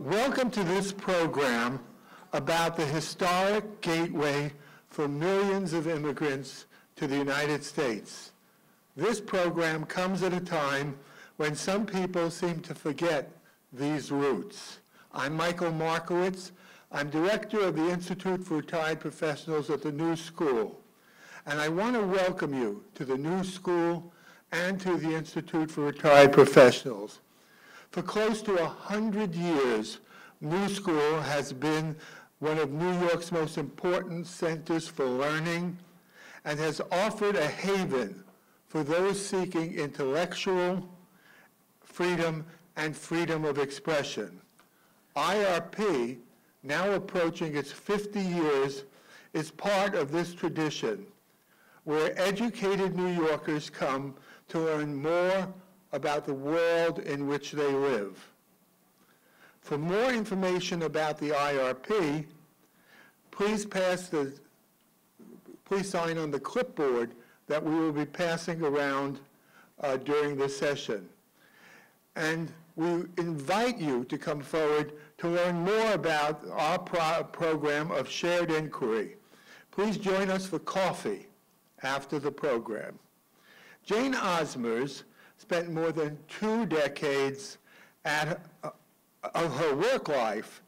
Welcome to this program about the historic gateway for millions of immigrants to the United States. This program comes at a time when some people seem to forget these roots. I'm Michael Markowitz. I'm director of the Institute for Retired Professionals at the New School. And I want to welcome you to the New School and to the Institute for Retired Professionals. For close to 100 years, New School has been one of New York's most important centers for learning and has offered a haven for those seeking intellectual freedom and freedom of expression. IRP, now approaching its 50 years, is part of this tradition, where educated New Yorkers come to learn more about the world in which they live. For more information about the IRP, please sign on the clipboard that we will be passing around during this session. And we invite you to come forward to learn more about our program of shared inquiry. Please join us for coffee after the program. Jane Osmers spent more than 2 decades of her work life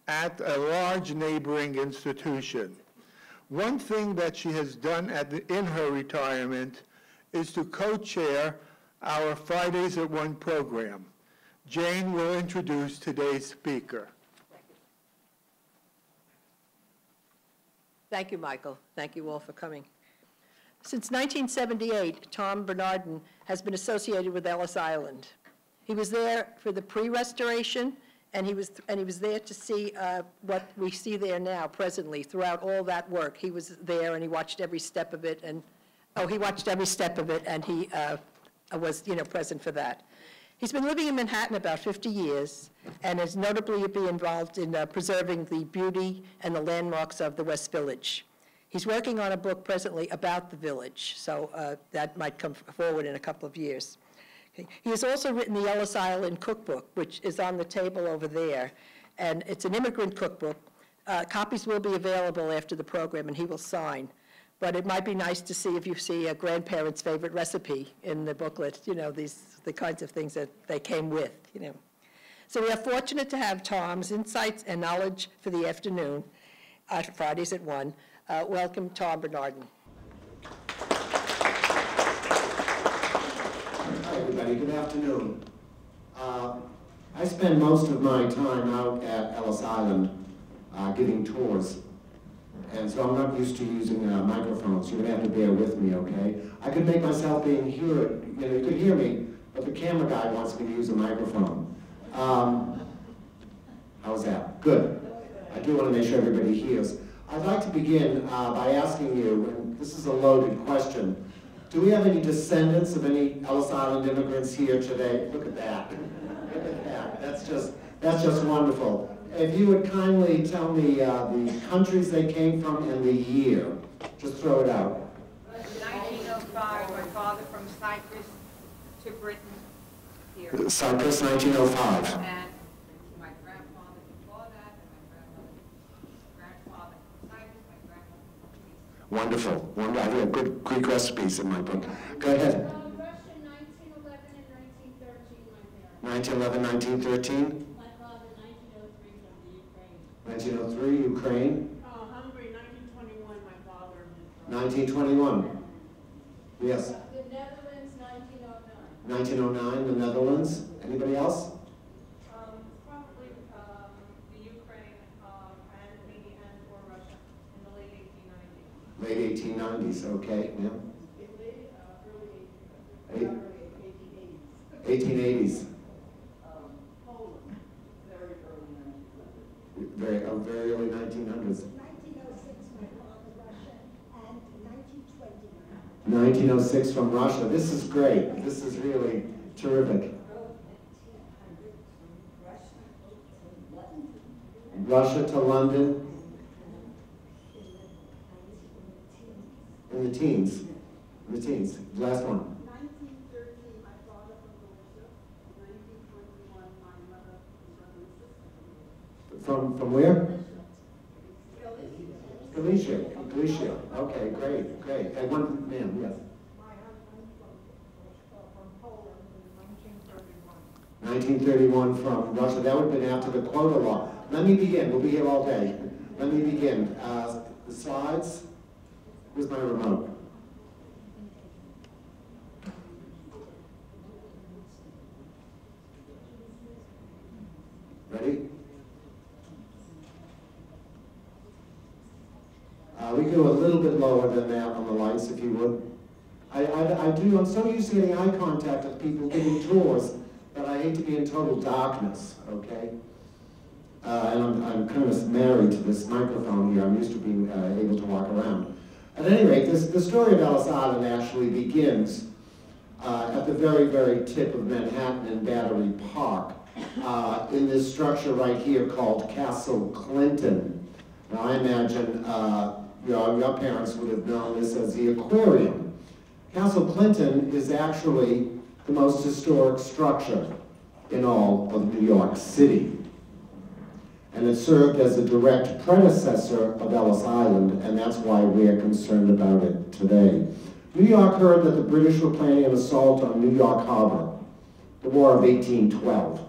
at a large neighboring institution. One thing that she has done in her retirement is to co-chair our Fridays at 1 program. Jane will introduce today's speaker. Thank you, Michael. Thank you all for coming. Since 1978, Tom Bernardin has been associated with Ellis Island. He was there for the pre-restoration, and he was there to see what we see there now presently. Throughout all that work, he was there and he watched every step of it. And he watched every step of it, and he was, present for that. He's been living in Manhattan about 50 years, and is notably be involved in preserving the beauty and the landmarks of the West Village. He's working on a book presently about the village, so that might come forward in a couple of years. Okay. He has also written the Ellis Island Cookbook, which is on the table over there, and it's an immigrant cookbook. Copies will be available after the program, and he will sign. But it might be nice to see if you see a grandparent's favorite recipe in the booklet, the kinds of things that they came with, So we are fortunate to have Tom's insights and knowledge for the afternoon, Fridays at 1. Welcome, Tom Bernardin. Hi, everybody. Good afternoon. I spend most of my time out at Ellis Island giving tours. And so I'm not used to using microphones. You're going to have to bear with me, okay? I could make myself being heard. You could hear me, but the camera guy wants me to use a microphone. How's that? Good. I do want to make sure everybody hears. I'd like to begin by asking you, and this is a loaded question, do we have any descendants of any Ellis Island immigrants here today? Look at that. Look at that. That's just wonderful. If you would kindly tell me the countries they came from and the year. Just throw it out. 1905, my father from Cyprus to Britain here. Cyprus, 1905. And my grandfather before that, and my grandfather from Cyprus, my grandmother from Greece. Wonderful. I have good Greek recipes in my book. Go ahead. Russia, 1911 and 1913, my 1911, parents. 1913. 1903, Ukraine. Hungary, 1921, my father. 1921. Yes. The Netherlands, 1909. 1909, the Netherlands. Anybody else? Probably the Ukraine and maybe or Russia in the late 1890s. Late 1890s, okay, yeah. Early 1880s. Poland, very early 1900s. Very early 1900s. 1906, my father, Russia, and 1929. 1906 from Russia. This is great. This is really terrific. Russia to London. In the teens. In the teens. Last one. 1913, my father from Georgia. 1921, my mother from Georgia. From where? Galicia. Galicia. Okay, great. And one, ma'am, yes. My husband from Poland in 1931 1931. from Russia. That would have been after the quota law. Let me begin. We'll be here all day. Let me begin. The slides. Where's my remote? Ready? We could go a little bit lower than that on the lights, if you would. I'm so used to getting eye contact with people giving tours that I hate to be in total darkness, okay? And I'm kind of married to this microphone here. I'm used to being able to walk around. At any rate, the story of Ellis Island actually begins at the very, very tip of Manhattan in Battery Park, in this structure right here called Castle Clinton. Now, I imagine your parents would have known this as the aquarium. Castle Clinton is actually the most historic structure in all of New York City. And it served as a direct predecessor of Ellis Island, and that's why we're concerned about it today. New York heard that the British were planning an assault on New York Harbor, the War of 1812.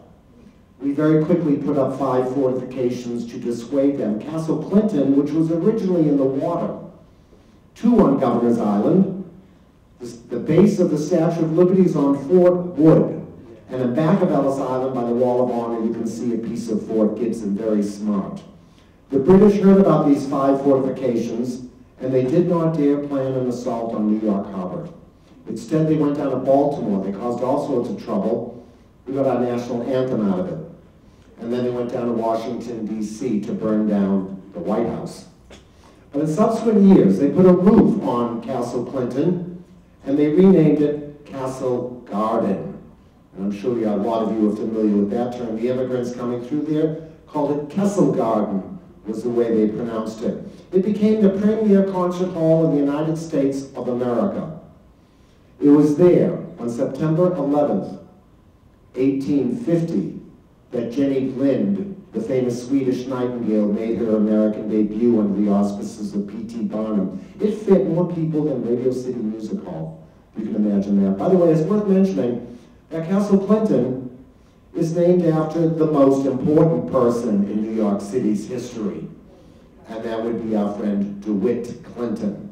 We very quickly put up 5 fortifications to dissuade them. Castle Clinton, which was originally in the water, 2 on Governor's Island. The base of the Statue of Liberty is on Fort Wood. And in back of Ellis Island, by the Wall of Honor, you can see a piece of Fort Gibson, very smart. The British heard about these 5 fortifications, and they did not dare plan an assault on New York Harbor. Instead, they went down to Baltimore. They caused all sorts of trouble. We got our national anthem out of it. And then they went down to Washington, D.C. to burn down the White House. But in subsequent years, they put a roof on Castle Clinton, and they renamed it Castle Garden. And I'm sure a lot of you are familiar with that term. The immigrants coming through there called it Kessel Garden, was the way they pronounced it. It became the premier concert hall in the United States of America. It was there on September 11th, 1850, that Jenny Lind, the famous Swedish nightingale, made her American debut under the auspices of P.T. Barnum. It fit more people than Radio City Music Hall. You can imagine that. By the way, it's worth mentioning that Castle Clinton is named after the most important person in New York City's history, and that would be our friend DeWitt Clinton.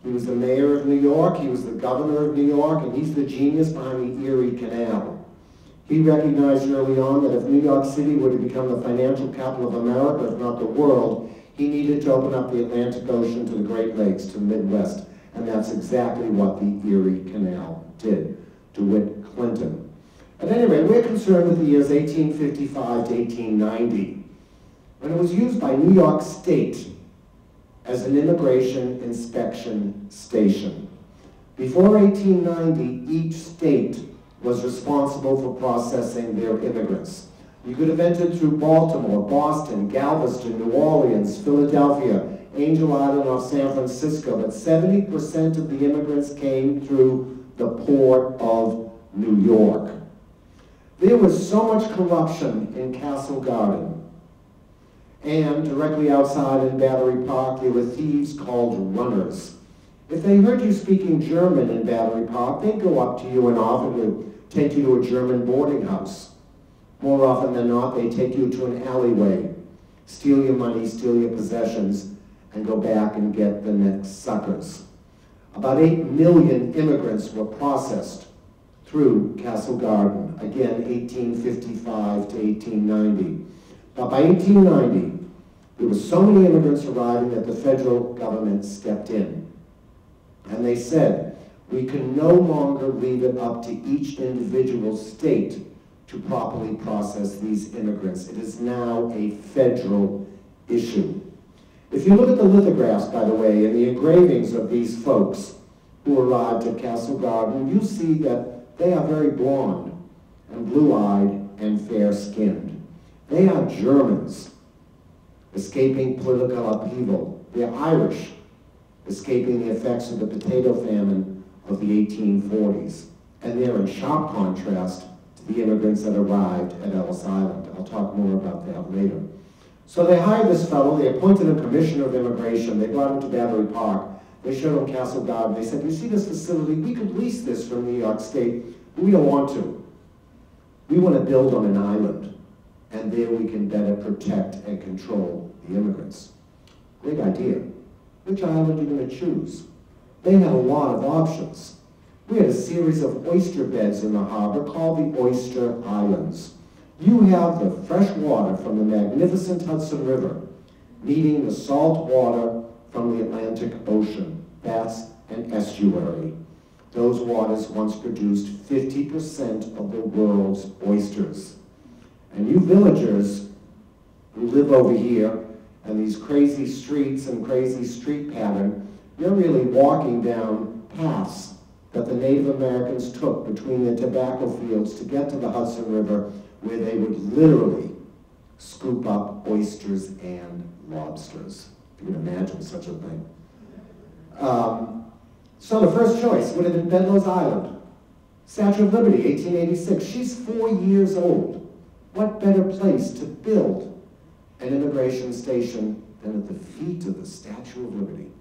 He was the mayor of New York, he was the governor of New York, and he's the genius behind the Erie Canal. He recognized early on that if New York City were to become the financial capital of America, if not the world, he needed to open up the Atlantic Ocean to the Great Lakes, to the Midwest, and that's exactly what the Erie Canal did. DeWitt Clinton. At any rate, we're concerned with the years 1855 to 1890, when it was used by New York State as an immigration inspection station. Before 1890, each state was responsible for processing their immigrants. You could have entered through Baltimore, Boston, Galveston, New Orleans, Philadelphia, Angel Island off San Francisco, but 70% of the immigrants came through the port of New York. There was so much corruption in Castle Garden, and directly outside in Battery Park, there were thieves called runners. If they heard you speaking German in Battery Park, they'd go up to you and offer to take you to a German boarding house. More often than not, they take you to an alleyway, steal your money, steal your possessions, and go back and get the next suckers. About 8 million immigrants were processed through Castle Garden, again, 1855 to 1890. But by 1890, there were so many immigrants arriving that the federal government stepped in. And they said, we can no longer leave it up to each individual state to properly process these immigrants. It is now a federal issue. If you look at the lithographs, by the way, and the engravings of these folks who arrived at Castle Garden, you see that they are very blonde and blue-eyed and fair-skinned. They are Germans escaping political upheaval. They're Irish, escaping the effects of the potato famine of the 1840s. And they're in sharp contrast to the immigrants that arrived at Ellis Island. I'll talk more about that later. So they hired this fellow, they appointed him commissioner of immigration, they brought him to Battery Park, they showed him Castle Garden, they said, you see this facility, we could lease this from New York State, but we don't want to. We want to build on an island, and there we can better protect and control the immigrants. Great idea. Which island are you going to choose? They had a lot of options. We had a series of oyster beds in the harbor called the Oyster Islands. You have the fresh water from the magnificent Hudson River meeting the salt water from the Atlantic Ocean. That's an estuary. Those waters once produced 50% of the world's oysters. And you villagers who live over here and these crazy streets and crazy street pattern, you're really walking down paths that the Native Americans took between the tobacco fields to get to the Hudson River, where they would literally scoop up oysters and lobsters. If you can imagine such a thing. So the first choice would have been Bedloe's Island. Statue of Liberty, 1886. She's 4 years old. What better place to build an immigration station than at the feet of the Statue of Liberty?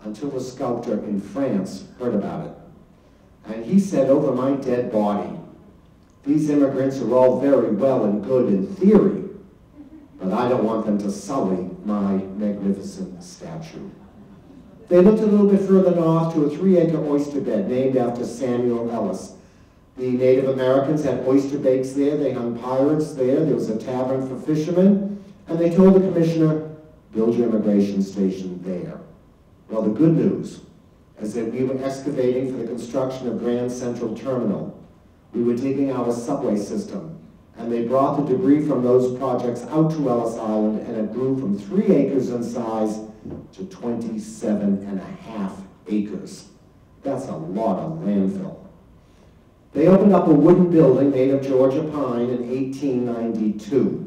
Until the sculptor in France heard about it. And he said, over my dead body, these immigrants are all very well and good in theory, but I don't want them to sully my magnificent statue. They looked a little bit further north to a 3-acre oyster bed named after Samuel Ellis. The Native Americans had oyster bakes there, they hung pirates there, there was a tavern for fishermen, and they told the commissioner, build your immigration station there. Well, the good news is that we were excavating for the construction of Grand Central Terminal. We were digging our subway system, and they brought the debris from those projects out to Ellis Island, and it grew from 3 acres in size to 27.5 acres. That's a lot of landfill. They opened up a wooden building made of Georgia pine in 1892.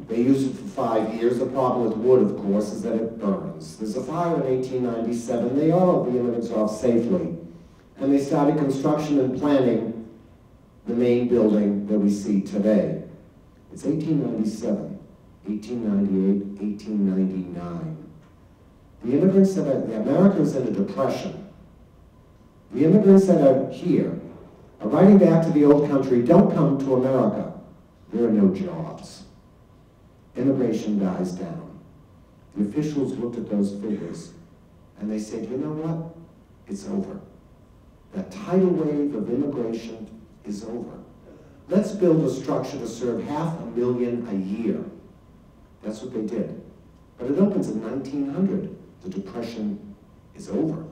They used it for 5 years. The problem with wood, of course, is that it burns. There's a fire in 1897. They all the immigrants off safely. And they started construction and planning the main building that we see today. It's 1897, 1898, 1899. The immigrants that are, America is in a depression. The immigrants that are here are writing back to the old country, don't come to America. There are no jobs. Immigration dies down. The officials looked at those figures and they said, you know what? It's over. That tidal wave of immigration is over. Let's build a structure to serve 500,000 a year. That's what they did. But it opens in 1900. The Depression is over.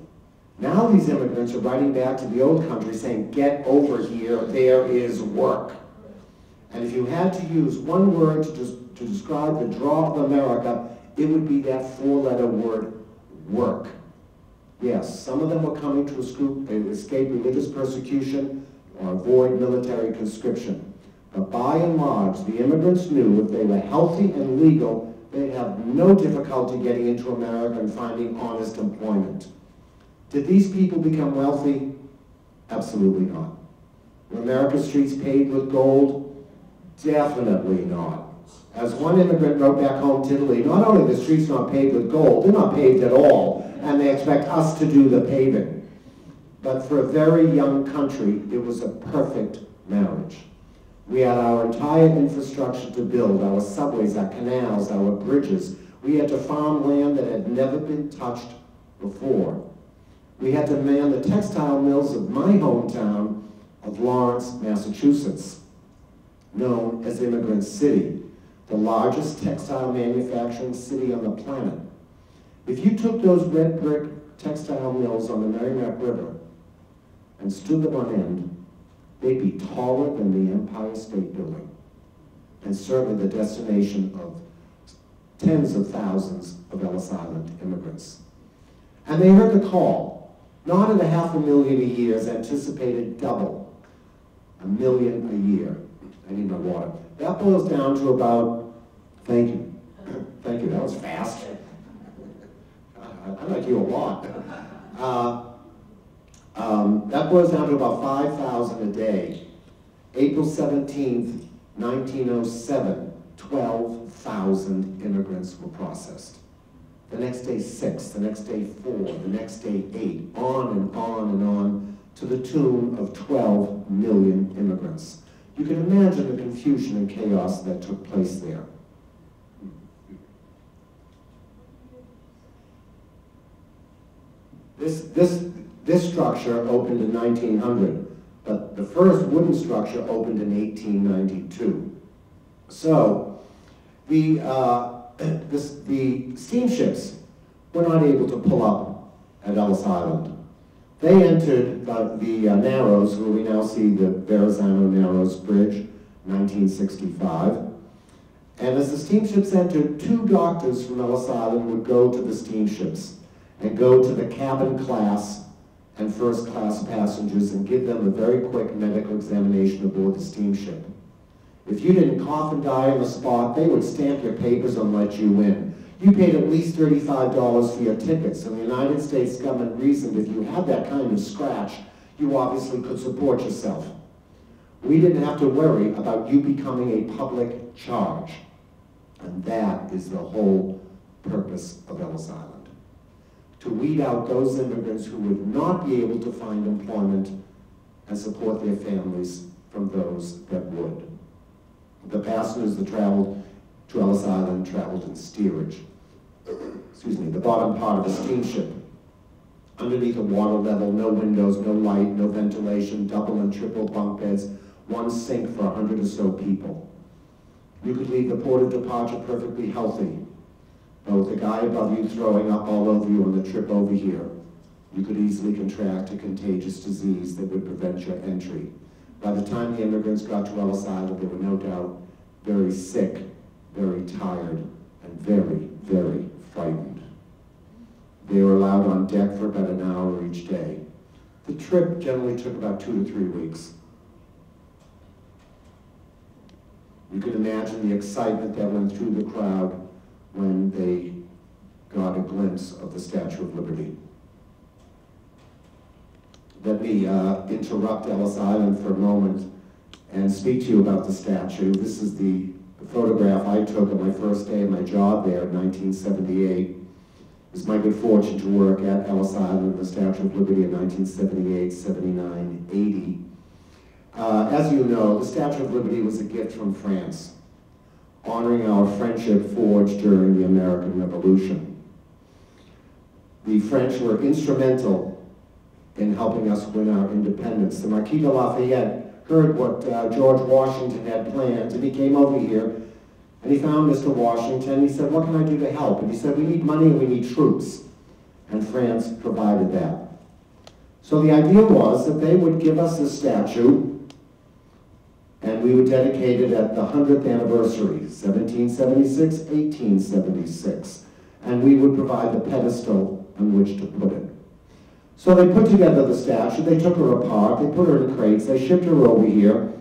Now these immigrants are writing back to the old country saying, get over here, there is work. And if you had to use one word to describe the draw of America, it would be that 4-letter word, work. Yes, some of them were coming to escape religious persecution or avoid military conscription. But by and large, the immigrants knew if they were healthy and legal, they'd have no difficulty getting into America and finding honest employment. Did these people become wealthy? Absolutely not. Were America's streets paved with gold? Definitely not. As one immigrant wrote back home to Italy, not only are the streets not paved with gold, they're not paved at all, and they expect us to do the paving. But for a very young country, it was a perfect marriage. We had our entire infrastructure to build, our subways, our canals, our bridges. We had to farm land that had never been touched before. We had to man the textile mills of my hometown of Lawrence, Massachusetts, known as Immigrant City, the largest textile manufacturing city on the planet. If you took those red brick textile mills on the Merrimack River and stood them on end, they'd be taller than the Empire State Building, and certainly the destination of tens of thousands of Ellis Island immigrants. And they heard the call, not at 500,000 a year as anticipated, double, 1 million a year. I need my water. That boils down to about, thank you, that was fast. I like you a lot. That boils down to about 5,000 a day. April 17th, 1907, 12,000. 1,000 immigrants were processed. The next day 6, the next day 4, the next day 8, on and on and on, to the tune of 12 million immigrants. You can imagine the confusion and chaos that took place there. This structure opened in 1900, but the first wooden structure opened in 1892. So the steamships were not able to pull up at Ellis Island. They entered the Narrows, where we now see the Verrazano Narrows Bridge, 1965. And as the steamships entered, 2 doctors from Ellis Island would go to the steamships and go to the cabin class and first class passengers and give them a very quick medical examination aboard the steamship. If you didn't cough and die on the spot, they would stamp your papers and let you in. You paid at least $35 for your tickets, and the United States government reasoned if you had that kind of scratch, you obviously could support yourself. We didn't have to worry about you becoming a public charge. And that is the whole purpose of Ellis Island. To weed out those immigrants who would not be able to find employment and support their families from those that would. The passengers that traveled to Ellis Island traveled in steerage. Excuse me, the bottom part of a steamship. Underneath a water level, no windows, no light, no ventilation, double and triple bunk beds, 1 sink for 100 or so people. You could leave the port of departure perfectly healthy, but with the guy above you throwing up all over you on the trip over here, you could easily contract a contagious disease that would prevent your entry. By the time the immigrants got to Ellis Island, they were no doubt very sick, very tired, and very, very frightened. They were allowed on deck for about an hour each day. The trip generally took about 2 to 3 weeks. You can imagine the excitement that went through the crowd when they got a glimpse of the Statue of Liberty. Let me interrupt Ellis Island for a moment and speak to you about the statue. This is the photograph I took on my first day of my job there in 1978. It was my good fortune to work at Ellis Island, the Statue of Liberty in 1978, 79, 80. As you know, the Statue of Liberty was a gift from France, honoring our friendship forged during the American Revolution. The French were instrumental in helping us win our independence. The Marquis de Lafayette heard what George Washington had planned, and he came over here, and he found Mr. Washington. He said, "What can I do to help?" And he said, "We need money and we need troops." And France provided that. So the idea was that they would give us a statue, and we would dedicate it at the 100th anniversary, 1776, 1876. And we would provide the pedestal on which to put it. So they put together the statue, they took her apart, they put her in crates, they shipped her over here,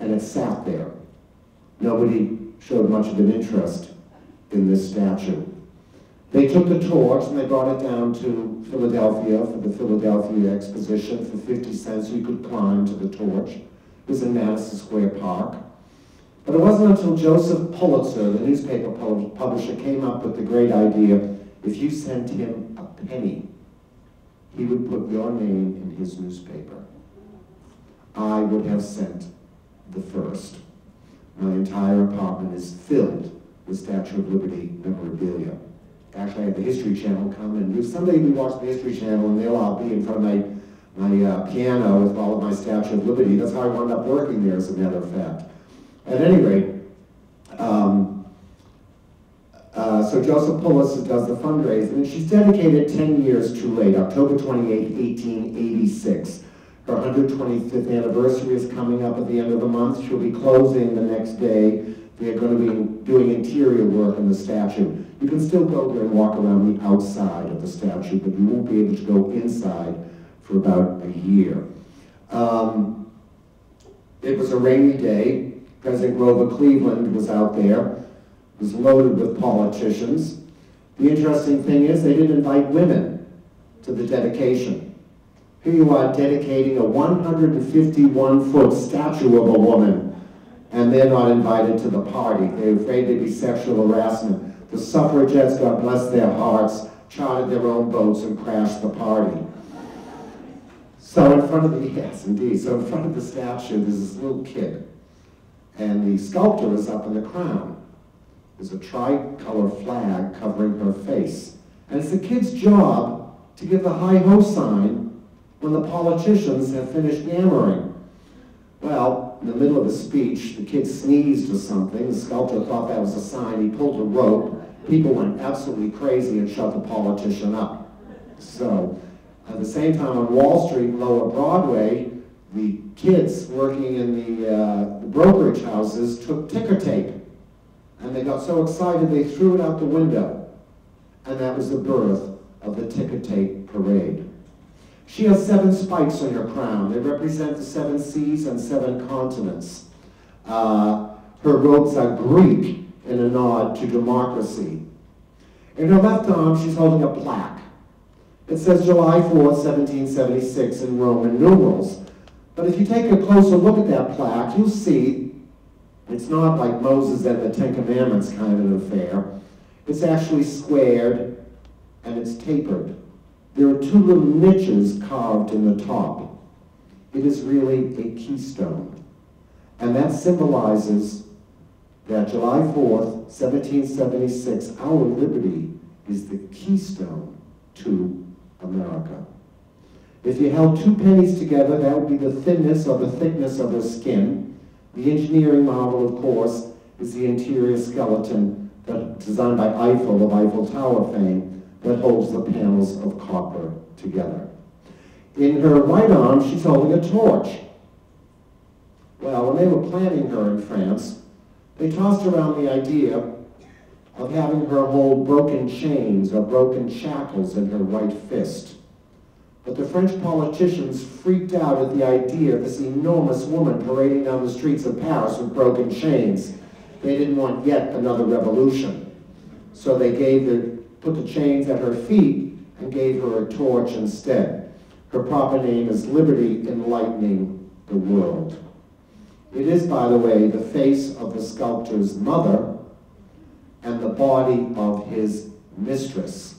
and it sat there. Nobody showed much of an interest in this statue. They took the torch and they brought it down to Philadelphia for the Philadelphia Exposition for 50 cents. You could climb to the torch. It was in Madison Square Park. But it wasn't until Joseph Pulitzer, the newspaper publisher, came up with the great idea, if you sent him a penny, he would put your name in his newspaper. I would have sent the first. My entire apartment is filled with Statue of Liberty memorabilia. Actually, I had the History Channel come, and if someday we watch the History Channel, and they'll all be in front of my piano with all of my Statue of Liberty. That's how I wound up working there, as a matter of fact. At any rate, so Joseph Pulitzer does the fundraising, and she's dedicated 10 years too late, October 28, 1886. Her 125th anniversary is coming up at the end of the month. She'll be closing the next day. They're going to be doing interior work on the statue. You can still go there and walk around the outside of the statue, but you won't be able to go inside for about a year. It was a rainy day. President Grover Cleveland was out there. It was loaded with politicians. The interesting thing is they didn't invite women to the dedication. Here you are dedicating a 151-foot statue of a woman, and they're not invited to the party. They're afraid there'd be sexual harassment. The suffragettes, God bless their hearts, chartered their own boats and crashed the party. So in front of the, yes, indeed, so in front of the statue, there's this little kid, and the sculptor is up in the crown. There's a tricolor flag covering her face. And it's the kid's job to give the hi-ho sign when the politicians have finished yammering. Well, in the middle of the speech, the kid sneezed or something. The sculptor thought that was a sign. He pulled a rope. People went absolutely crazy and shut the politician up. So, at the same time on Wall Street and Lower Broadway, the kids working in the brokerage houses took ticker tape. And they got so excited they threw it out the window. And that was the birth of the ticker tape parade. She has 7 spikes on her crown. They represent the 7 seas and 7 continents. Her robes are Greek in a nod to democracy. In her left arm, she's holding a plaque. It says July 4th, 1776 in Roman numerals. But if you take a closer look at that plaque, you'll see it's not like Moses and the 10 Commandments kind of an affair. It's actually squared and it's tapered. There are 2 little niches carved in the top. It is really a keystone. And that symbolizes that July 4th, 1776, our liberty is the keystone to America. If you held 2 pennies together, that would be the thinness or the thickness of her skin. The engineering marvel, of course, is the interior skeleton designed by Eiffel of Eiffel Tower fame that holds the panels of copper together. In her right arm, she's holding a torch. Well, when they were planning her in France, they tossed around the idea of having her hold broken chains or broken shackles in her right fist. But the French politicians freaked out at the idea of this enormous woman parading down the streets of Paris with broken chains. They didn't want yet another revolution. So they put the chains at her feet and gave her a torch instead. Her proper name is Liberty Enlightening the World. It is, by the way, the face of the sculptor's mother and the body of his mistress.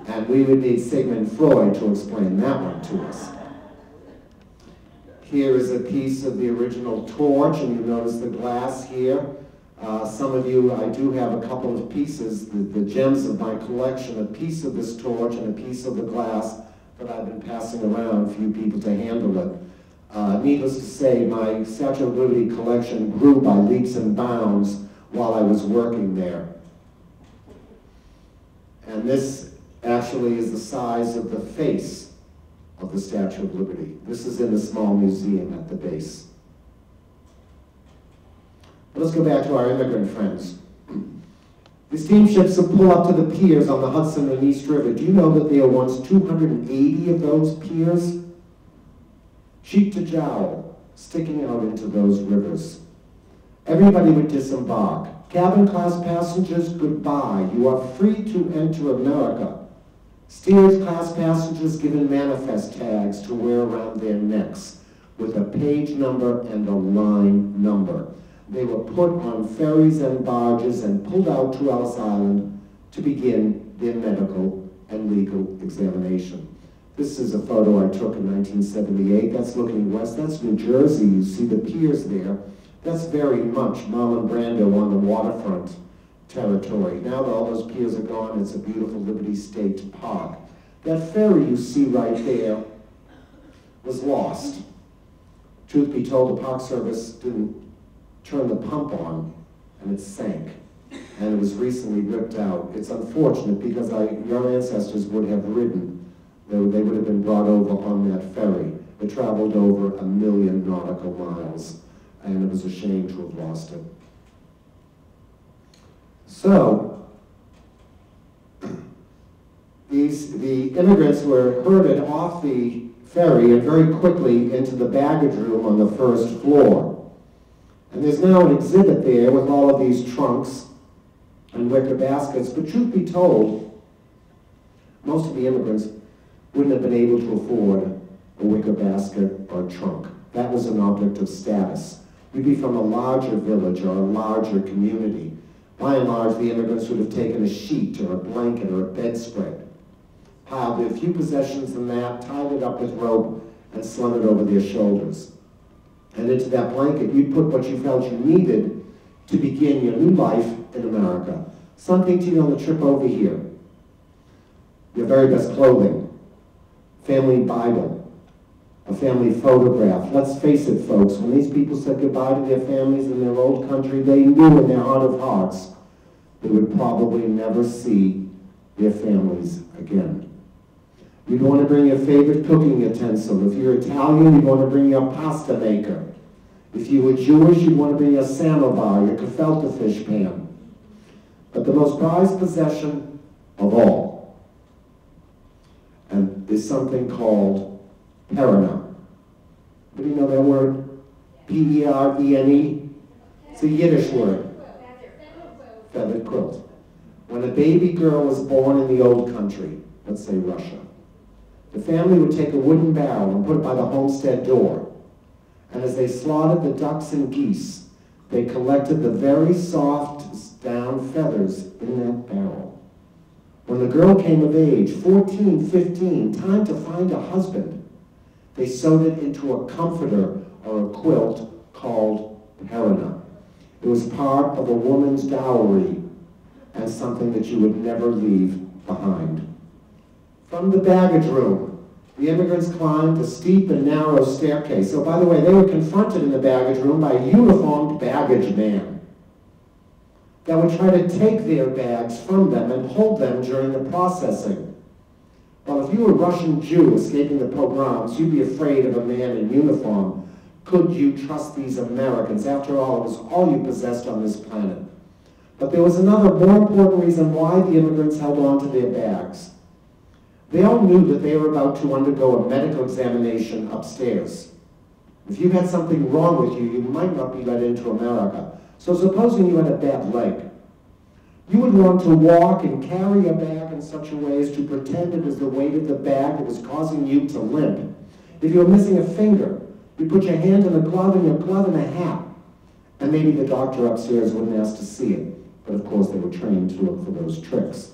And we would need Sigmund Freud to explain that one to us. Here is a piece of the original torch, and you notice the glass here. Some of you, I do have a couple of pieces, the gems of my collection, a piece of this torch and a piece of the glass that I've been passing around for you people to handle it. Needless to say, my Statue of Liberty collection grew by leaps and bounds while I was working there. And this actually is the size of the face of the Statue of Liberty. This is in the small museum at the base. But let's go back to our immigrant friends. The steamships that pull up to the piers on the Hudson and East River, do you know that there were once 280 of those piers? Cheek to jowl, sticking out into those rivers. Everybody would disembark. Cabin class passengers, goodbye. You are free to enter America. Steerage class passengers given manifest tags to wear around their necks with a page number and a line number. They were put on ferries and barges and pulled out to Ellis Island to begin their medical and legal examination. This is a photo I took in 1978. That's looking west. That's New Jersey. You see the piers there. That's very much Marlon Brando on the waterfront territory. Now that all those piers are gone, it's a beautiful Liberty State Park. That ferry you see right there was lost. Truth be told, the Park Service didn't turn the pump on, and it sank. And it was recently ripped out. It's unfortunate because your ancestors would have ridden. They would have been brought over on that ferry. It traveled over 1 million nautical miles, and it was a shame to have lost it. So, the immigrants were herded off the ferry and very quickly into the baggage room on the first floor. And there's now an exhibit there with all of these trunks and wicker baskets, but truth be told, most of the immigrants wouldn't have been able to afford a wicker basket or a trunk. That was an object of status. You'd be from a larger village or a larger community. By and large, the immigrants would have taken a sheet or a blanket or a bedspread, piled their few possessions in that, tied it up with rope, and slung it over their shoulders. And into that blanket, you'd put what you felt you needed to begin your new life in America. Something to you on the trip over here. Your very best clothing, family Bible, a family photograph. Let's face it, folks, when these people said goodbye to their families in their old country, they knew in their heart of hearts they would probably never see their families again. You'd want to bring your favorite cooking utensil. If you're Italian, you'd want to bring your pasta maker. If you were Jewish, you'd want to bring your samovar, your gefilte fish pan. But the most prized possession of all, and is something called perina. Do you know that word? P-E-R-E-N-E? It's a Yiddish word. Feathered quilt. When a baby girl was born in the old country, let's say Russia, the family would take a wooden barrel and put it by the homestead door. And as they slaughtered the ducks and geese, they collected the very soft down feathers in that barrel. When the girl came of age, 14, 15, time to find a husband, they sewed it into a comforter or a quilt called perina. It was part of a woman's dowry and something that you would never leave behind. From the baggage room, the immigrants climbed a steep and narrow staircase. So, by the way, they were confronted in the baggage room by a uniformed baggage man that would try to take their bags from them and hold them during the processing. Well, if you were a Russian Jew escaping the pogroms, you'd be afraid of a man in uniform. Could you trust these Americans? After all, it was all you possessed on this planet. But there was another more important reason why the immigrants held on to their bags. They all knew that they were about to undergo a medical examination upstairs. If you had something wrong with you, you might not be let into America. So supposing you had a bad leg, you would want to walk and carry a bag in such a way as to pretend it was the weight of the bag that was causing you to limp. If you were missing a finger, you put your hand in a glove and your glove in a hat. And maybe the doctor upstairs wouldn't ask to see it. But of course they were trained to look for those tricks.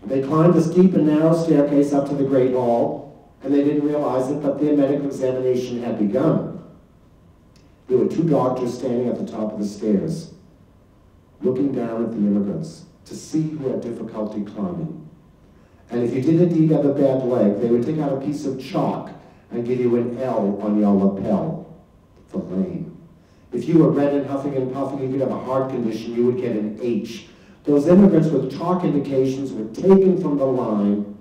They climbed a steep and narrow staircase up to the Great Hall, and they didn't realize it, but their medical examination had begun. There were two doctors standing at the top of the stairs, looking down at the immigrants to see who had difficulty climbing. And if you did indeed have a bad leg, they would take out a piece of chalk and give you an L on your lapel for lame. If you were red and huffing and puffing, if you have a heart condition, you would get an H. Those immigrants with chalk indications were taken from the line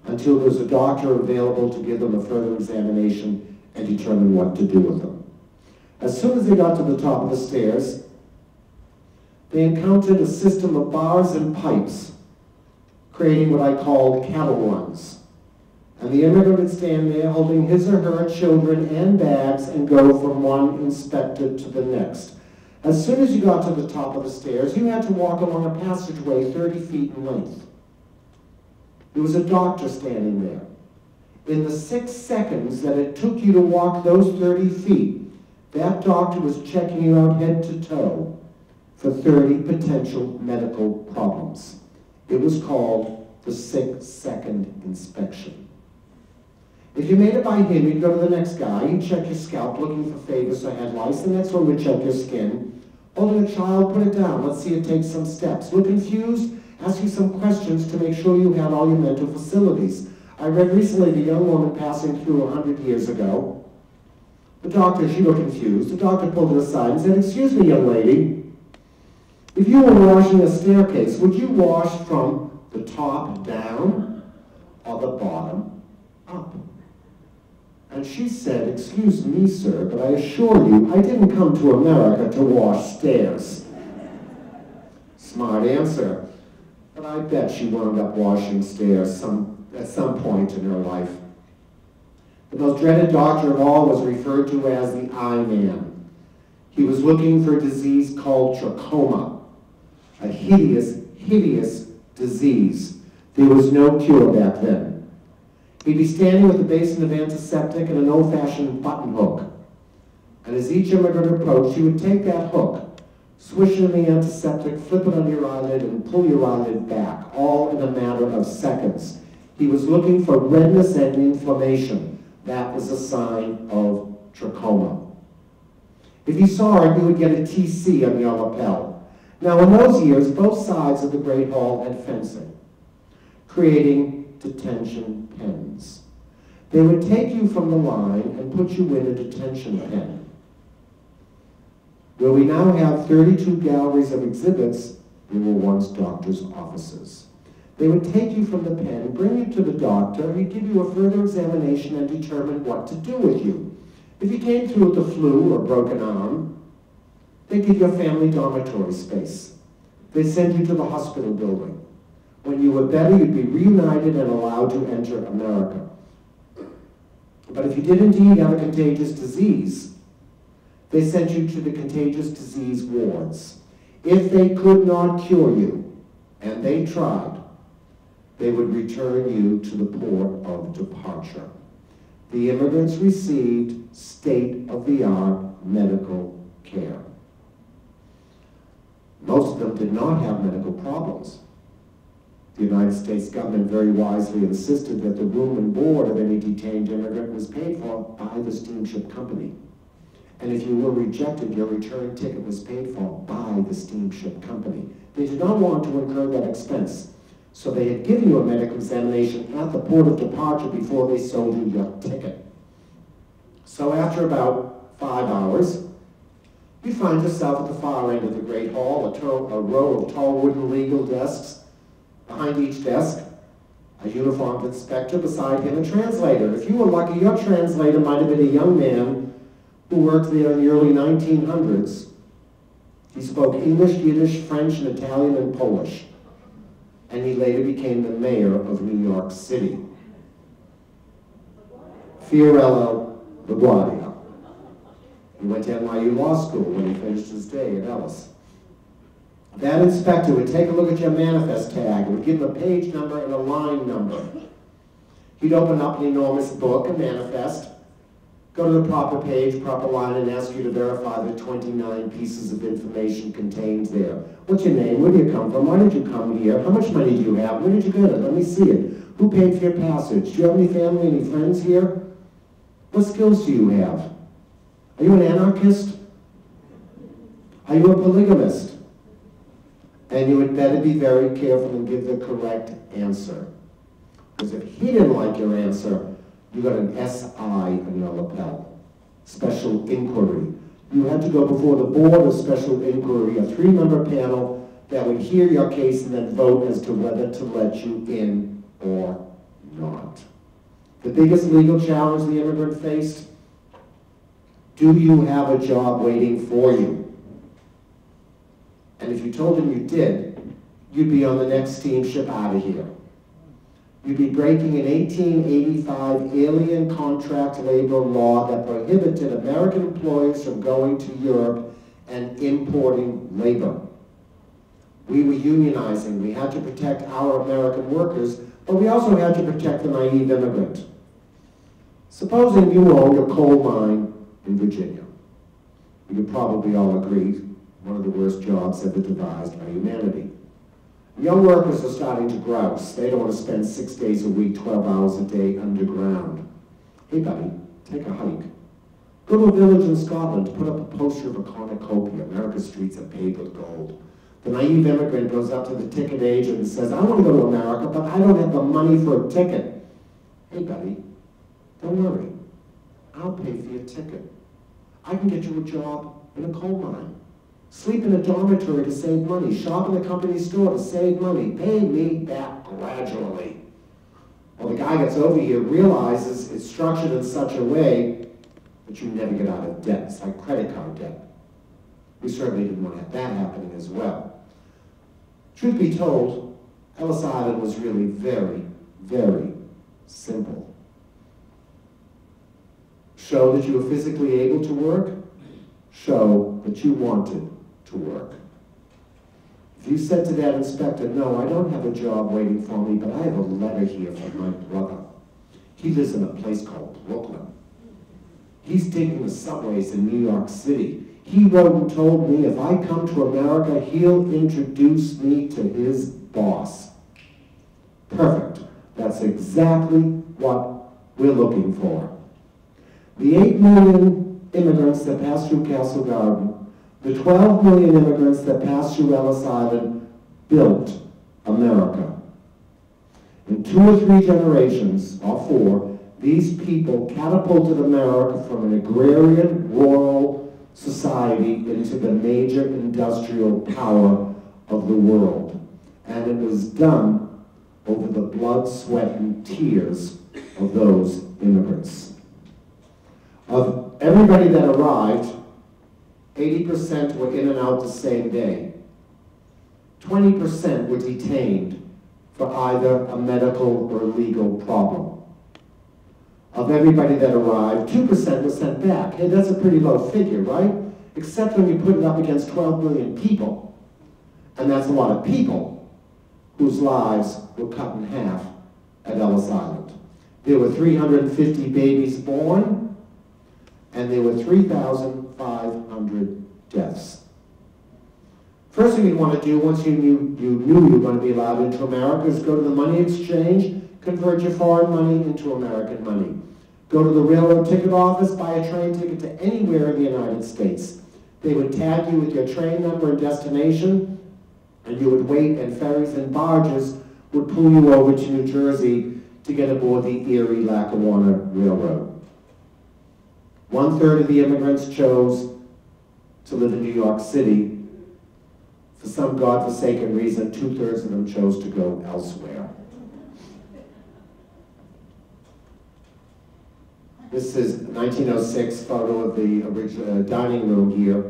until there was a doctor available to give them a further examination and determine what to do with them. As soon as they got to the top of the stairs, they encountered a system of bars and pipes, creating what I call cattle runs. And the immigrant would stand there holding his or her children and bags and go from one inspector to the next. As soon as you got to the top of the stairs, you had to walk along a passageway 30 feet in length. There was a doctor standing there. In the 6 seconds that it took you to walk those 30 feet, that doctor was checking you out head to toe for 30 potential medical problems. It was called the 6-second inspection. If you made it by him, you'd go to the next guy, you'd check your scalp looking for favus or head lice, the next one would check your skin. Holding a child, put it down, let's see it take some steps. Look confused, ask you some questions to make sure you had all your mental facilities. I read recently the young woman passing through 100 years ago. The doctor, she looked confused. The doctor pulled her aside and said, "Excuse me, young lady, if you were washing a staircase, would you wash from the top down or the bottom up?" And she said, "Excuse me, sir, but I assure you, I didn't come to America to wash stairs." Smart answer. But I bet she wound up washing stairs at some point in her life. The most dreaded doctor of all was referred to as the eye man. He was looking for a disease called trachoma, a hideous, hideous disease. There was no cure back then. He'd be standing with a basin of antiseptic and an old-fashioned button hook. And as each immigrant approached, he would take that hook, swish it in the antiseptic, flip it under your eyelid, and pull your eyelid back, all in a matter of seconds. He was looking for redness and inflammation. That was a sign of trachoma. If he saw it, you would get a TC on your lapel. Now, in those years, both sides of the Great Hall had fencing, creating detention pens. They would take you from the line and put you in a detention pen. Where we now have 32 galleries of exhibits, there were once doctors' offices. They would take you from the pen, bring you to the doctor, he'd give you a further examination and determine what to do with you. If you came through with the flu or broken arm, they'd give you a family dormitory space. They'd send you to the hospital building. When you were better, you'd be reunited and allowed to enter America. But if you did indeed have a contagious disease, they sent you to the contagious disease wards. If they could not cure you, and they tried, they would return you to the port of departure. The immigrants received state-of-the-art medical care. Most of them did not have medical problems. The United States government very wisely insisted that the room and board of any detained immigrant was paid for by the steamship company. And if you were rejected, your return ticket was paid for by the steamship company. They did not want to incur that expense. So they had given you a medical examination at the port of departure before they sold you your ticket. So after about 5 hours, you find yourself at the far end of the Great Hall, a row of tall wooden legal desks. Behind each desk, a uniformed inspector, beside him a translator. If you were lucky, your translator might have been a young man who worked there in the early 1900s. He spoke English, Yiddish, French, and Italian, and Polish. And he later became the mayor of New York City. Fiorello LaGuardia. He went to NYU Law School when he finished his day at Ellis. That inspector would take a look at your manifest tag, would give him a page number and a line number. He'd open up an enormous book, a manifest, go to the proper page, proper line, and ask you to verify the 29 pieces of information contained there. What's your name? Where do you come from? Why did you come here? How much money do you have? Where did you get it? Let me see it. Who paid for your passage? Do you have any family, any friends here? What skills do you have? Are you an anarchist? Are you a polygamist? And you had better be very careful and give the correct answer. Because if he didn't like your answer, you got an SI on your lapel, special inquiry. You had to go before the Board of Special Inquiry, a 3-member panel that would hear your case and then vote as to whether to let you in or not. The biggest legal challenge the immigrant faced: do you have a job waiting for you? And if you told him you did, you'd be on the next steamship out of here. You'd be breaking an 1885 alien contract labor law that prohibited American employers from going to Europe and importing labor. We were unionizing. We had to protect our American workers, but we also had to protect the naive immigrant. Supposing you owned a coal mine in Virginia. We could probably all agree one of the worst jobs ever devised by humanity. Young workers are starting to grouse. They don't want to spend 6 days a week, 12 hours a day underground. Hey buddy, take a hike. Go to a village in Scotland, put up a poster of a cornucopia. America's streets are paved with gold. The naive immigrant goes up to the ticket agent and says, I want to go to America, but I don't have the money for a ticket. Hey buddy, don't worry. I'll pay for your ticket. I can get you a job in a coal mine. Sleep in a dormitory to save money. Shop in a company store to save money. Pay me back gradually. Well, the guy gets over here, realizes it's structured in such a way that you never get out of debt. It's like credit card debt. We certainly didn't want that happening as well. Truth be told, Ellis Island was really very, very simple. Show that you were physically able to work. Show that you wanted to work. If you said to that inspector, no, I don't have a job waiting for me, but I have a letter here from my brother. He lives in a place called Brooklyn. He's taking the subways in New York City. He wrote and told me if I come to America, he'll introduce me to his boss. Perfect. That's exactly what we're looking for. The 8 million immigrants that passed through Castle Garden, the 12 million immigrants that passed through Ellis Island built America. In 2 or 3 generations, or 4, these people catapulted America from an agrarian, rural society into the major industrial power of the world. And it was done over the blood, sweat, and tears of those immigrants. Of everybody that arrived, 80% were in and out the same day. 20% were detained for either a medical or legal problem. Of everybody that arrived, 2% were sent back. Hey, that's a pretty low figure, right? Except when you put it up against 12 million people. And that's a lot of people whose lives were cut in half at Ellis Island. There were 350 babies born, and there were 3,500 deaths. First thing you'd want to do once you knew you were going to be allowed into America is go to the money exchange, convert your foreign money into American money. Go to the railroad ticket office, buy a train ticket to anywhere in the United States. They would tag you with your train number and destination, and you would wait, and ferries and barges would pull you over to New Jersey to get aboard the Erie-Lackawanna Railroad. 1/3 of the immigrants chose to live in New York City. For some godforsaken reason, 2/3 of them chose to go elsewhere. This is a 1906 photo of the original dining room here.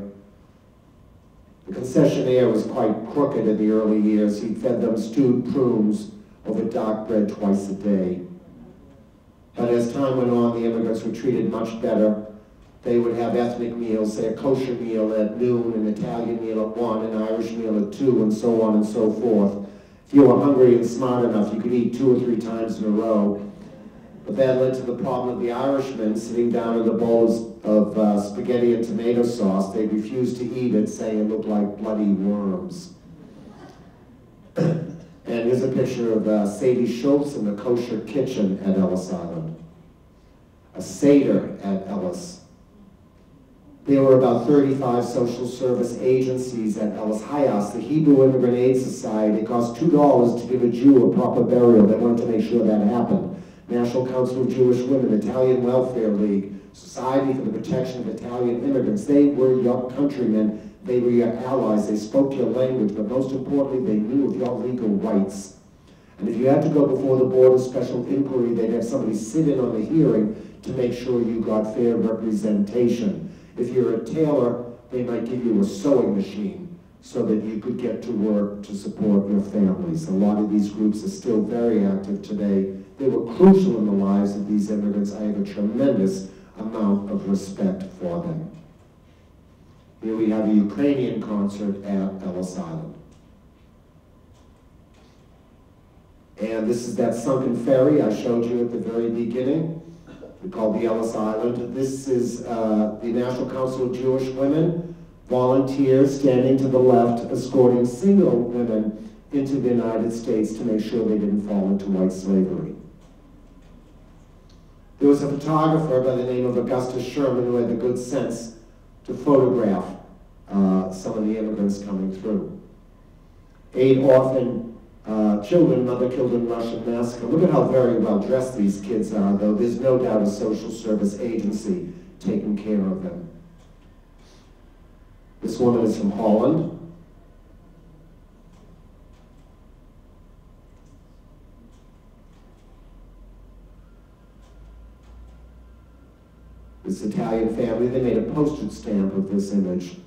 The concessionaire was quite crooked in the early years. He fed them stewed prunes over dark bread twice a day. But as time went on, the immigrants were treated much better. They would have ethnic meals, say a kosher meal at noon, an Italian meal at 1, an Irish meal at 2, and so on and so forth. If you were hungry and smart enough, you could eat 2 or 3 times in a row. But that led to the problem of the Irishmen sitting down in the bowls of spaghetti and tomato sauce. They refused to eat it, saying it looked like bloody worms. And here's a picture of Sadie Schultz in the kosher kitchen at Ellis Island. A Seder at Ellis. There were about 35 social service agencies at Ellis Hayas, the Hebrew Immigrant Aid Society. It cost $2 to give a Jew a proper burial. They wanted to make sure that happened. National Council of Jewish Women, Italian Welfare League, Society for the Protection of Italian Immigrants. They were your countrymen. They were your allies. They spoke your language, but most importantly, they knew of your legal rights. And if you had to go before the Board of Special Inquiry, they'd have somebody sit in on the hearing to make sure you got fair representation. If you're a tailor, they might give you a sewing machine so that you could get to work to support your families. A lot of these groups are still very active today. They were crucial in the lives of these immigrants. I have a tremendous amount of respect for them. Here we have a Ukrainian concert at Ellis Island. And this is that sunken ferry I showed you at the very beginning. We call the Ellis Island. This is the National Council of Jewish Women, volunteers standing to the left, escorting single women into the United States to make sure they didn't fall into white slavery. There was a photographer by the name of Augustus Shulman who had the good sense to photograph some of the immigrants coming through. 8 orphan children, mother killed in Russian massacre. Look at how very well dressed these kids are, though. There's no doubt a social service agency taking care of them. This woman is from Holland. This Italian family, they made a postage stamp of this image.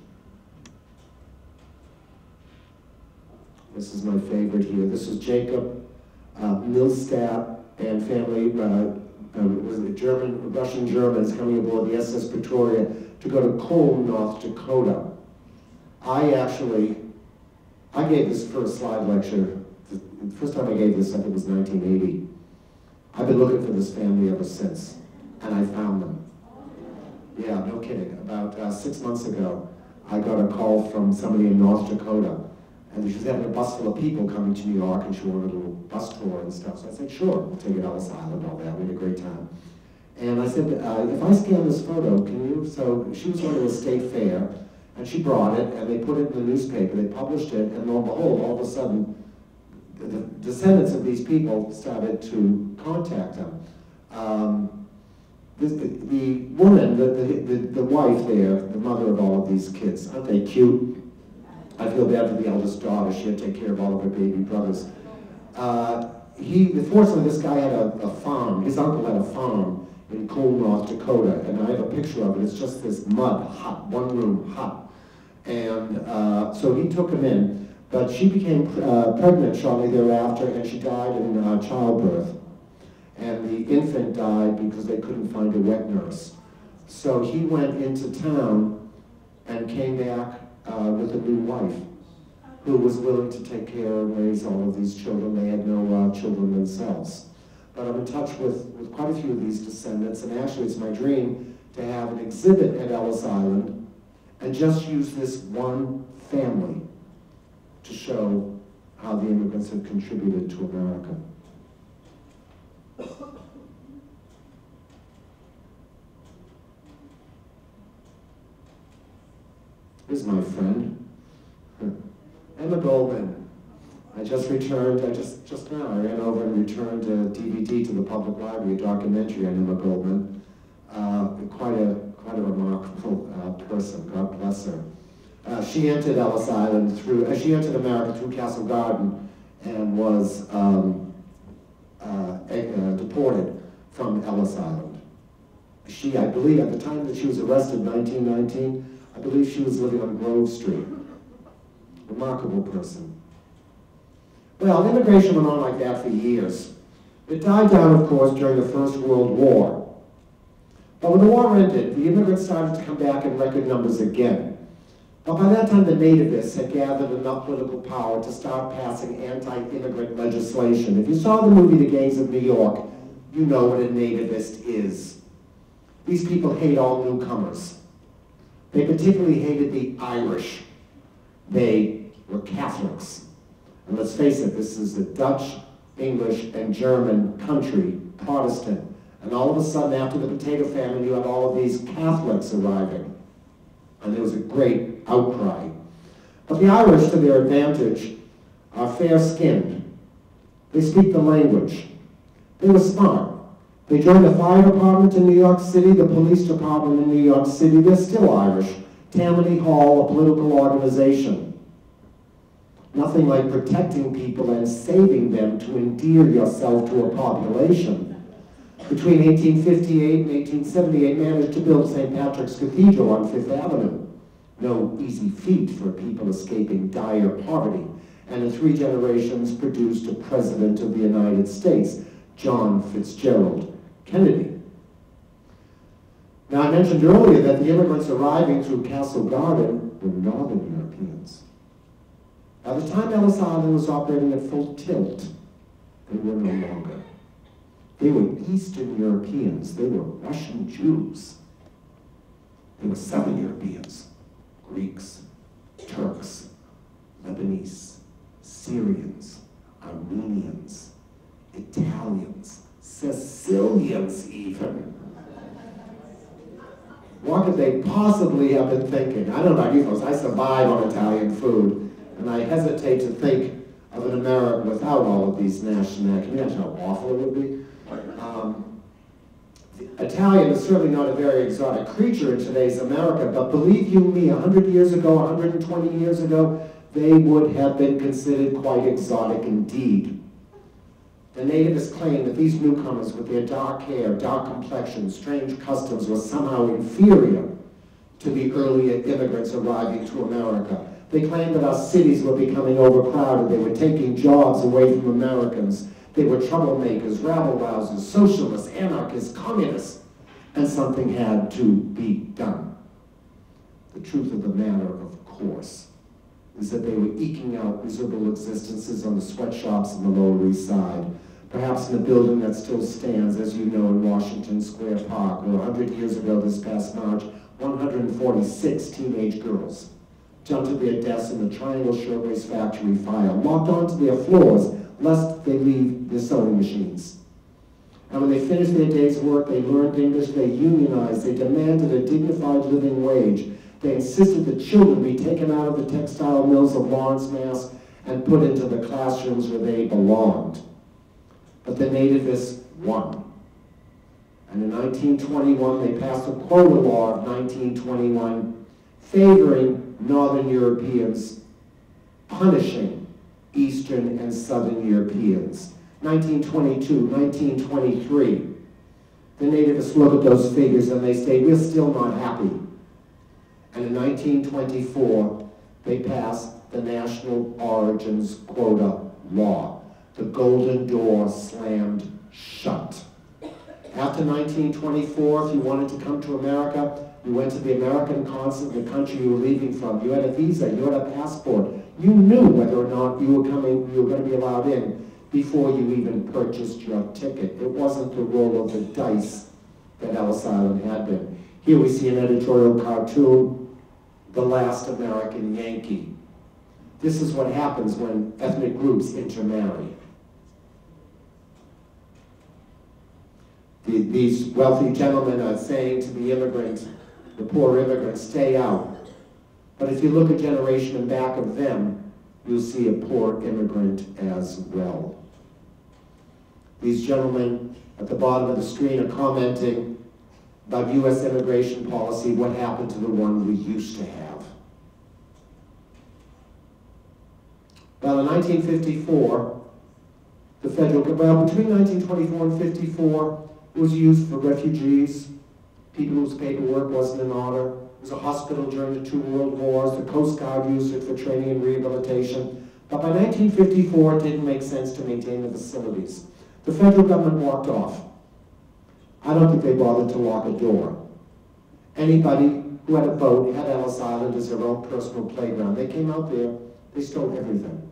This is my favorite here. This is Jacob Milstadt and family, was it Russian Germans coming aboard the SS Pretoria to go to Cole, North Dakota. I gave this first slide lecture, the first time I gave this, I think it was 1980. I've been looking for this family ever since, and I found them. Yeah, no kidding. About 6 months ago, I got a call from somebody in North Dakota, and she was having a bus full of people coming to New York, and she wanted a little bus tour and stuff. So I said, sure, we'll take it Ellis Island, all that. We had a great time. And I said, if I scan this photo, can you? So she was going to a state fair, and she brought it, and they put it in the newspaper. They published it, and lo and behold, all of a sudden, the descendants of these people started to contact them. The woman, the wife there, the mother of all of these kids, aren't they cute? I feel bad for the eldest daughter. She had to take care of all of her baby brothers. Fortunately, this guy had a farm. His uncle had a farm in Cole, North Dakota, and I have a picture of it. It's just this mud hut, one-room hut. And so he took him in, but she became pregnant shortly thereafter, and she died in childbirth. And the infant died because they couldn't find a wet nurse. So he went into town and came back with a new wife who was willing to take care and raise all of these children. They had no children themselves. But I'm in touch with quite a few of these descendants, and actually it's my dream to have an exhibit at Ellis Island and just use this one family to show how the immigrants have contributed to America. Here's my friend, Emma Goldman. I just returned, just now, I ran over and returned a DVD to the public library, a documentary on Emma Goldman. Quite a remarkable person, God bless her. She entered Ellis Island she entered America through Castle Garden and was deported from Ellis Island. She, I believe, at the time that she was arrested in 1919, I believe she was living on Grove Street. Remarkable person. Well, immigration went on like that for years. It died down, of course, during the First World War. But when the war ended, the immigrants started to come back in record numbers again. But by that time, the nativists had gathered enough political power to start passing anti-immigrant legislation. If you saw the movie The Gangs of New York, you know what a nativist is. These people hate all newcomers. They particularly hated the Irish. They were Catholics. And let's face it, this is a Dutch, English, and German country, Protestant. And all of a sudden, after the potato famine, you had all of these Catholics arriving. And there was a great outcry. But the Irish, to their advantage, are fair-skinned. They speak the language. They were smart. They joined the fire department in New York City, the police department in New York City. They're still Irish. Tammany Hall, a political organization. Nothing like protecting people and saving them to endear yourself to a population. Between 1858 and 1878, managed to build St. Patrick's Cathedral on Fifth Avenue. No easy feat for people escaping dire poverty. And in 3 generations produced a president of the United States, John Fitzgerald Kennedy. Now, I mentioned earlier that the immigrants arriving through Castle Garden were Northern Europeans. By the time Ellis Island was operating at full tilt, they were no longer. They were Eastern Europeans. They were Russian Jews. They were Southern Europeans, Greeks, Turks, Lebanese, Syrians, Armenians, Italians, Sicilians even. What could they possibly have been thinking? I don't know about you folks, I survive on Italian food, and I hesitate to think of an America without all of these nationalities. Can you imagine how awful it would be? Italian is certainly not a very exotic creature in today's America, but believe you me, 100 years ago, 120 years ago, they would have been considered quite exotic indeed. The nativists claim that these newcomers with their dark hair, dark complexions, strange customs were somehow inferior to the earlier immigrants arriving to America. They claimed that our cities were becoming overcrowded. They were taking jobs away from Americans. They were troublemakers, rabble-rousers, socialists, anarchists, communists, and something had to be done. The truth of the matter, of course, is that they were eking out miserable existences on the sweatshops in the Lower East Side. perhaps in a building that still stands, as you know, in Washington Square Park, where 100 years ago this past March, 146 teenage girls jumped to their desks in the Triangle Shirtwaist Factory fire, locked onto their floors lest they leave their sewing machines. And when they finished their day's work, they learned English, they unionized, they demanded a dignified living wage. They insisted that children be taken out of the textile mills of Lawrence, Mass. And put into the classrooms where they belonged. But the nativists won. And in 1921, they passed a quota law of 1921 favoring Northern Europeans, punishing Eastern and Southern Europeans. 1922, 1923, the nativists look at those figures and they say, we're still not happy. And in 1924, they passed the National Origins Quota Law. The golden door slammed shut. After 1924, if you wanted to come to America, you went to the American consulate in the country you were leaving from. You had a visa, you had a passport. You knew whether or not you were going to be allowed in before you even purchased your ticket. It wasn't the roll of the dice that Ellis Island had been. Here we see an editorial cartoon, The Last American Yankee. This is what happens when ethnic groups intermarry. These wealthy gentlemen are saying to the immigrants, the poor immigrants, stay out. But if you look a generation in back of them, you'll see a poor immigrant as well. These gentlemen at the bottom of the screen are commenting about U.S. immigration policy, what happened to the one we used to have. Well, in 1954, between 1924 and 54, it was used for refugees, people whose paperwork wasn't in order. It was a hospital during the 2 World Wars. The Coast Guard used it for training and rehabilitation. But by 1954, it didn't make sense to maintain the facilities. The federal government walked off. I don't think they bothered to lock a door. Anybody who had a boat had Ellis Island as their own personal playground. They came out there, they stole everything.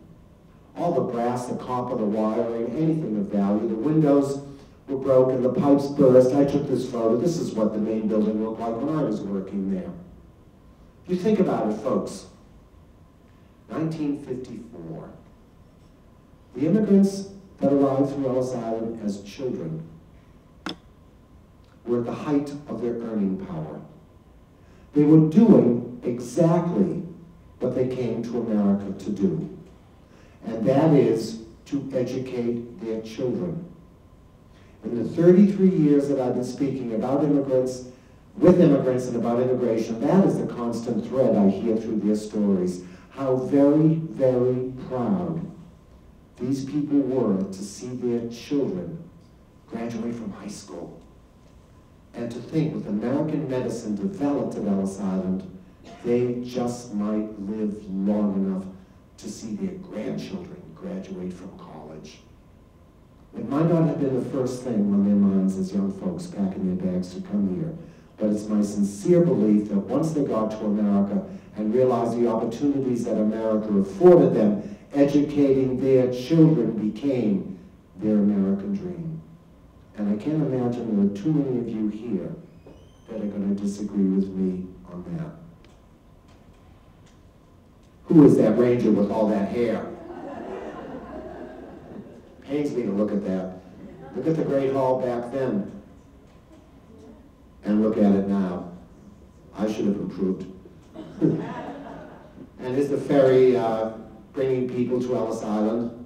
All the brass, the copper, the wiring, anything of value. The windows were broken, the pipes burst. I took this photo. This is what the main building looked like when I was working there. You think about it, folks. 1954. The immigrants that arrived through Ellis Island as children were at the height of their earning power. They were doing exactly what they came to America to do. And that is to educate their children. In the 33 years that I've been speaking about immigrants, with immigrants and about immigration, that is the constant thread I hear through their stories. How very, very proud these people were to see their children graduate from high school. And to think with American medicine developed at Ellis Island, they just might live long enough to see their grandchildren graduate from college. It might not have been the first thing on their minds as young folks packing their bags to come here, but it's my sincere belief that once they got to America and realized the opportunities that America afforded them, educating their children became their American dream. And I can't imagine there are too many of you here that are going to disagree with me on that. Who is that ranger with all that hair? Pains me to look at that. Look at the Great Hall back then. And look at it now. I should have improved. And here's the ferry bringing people to Ellis Island.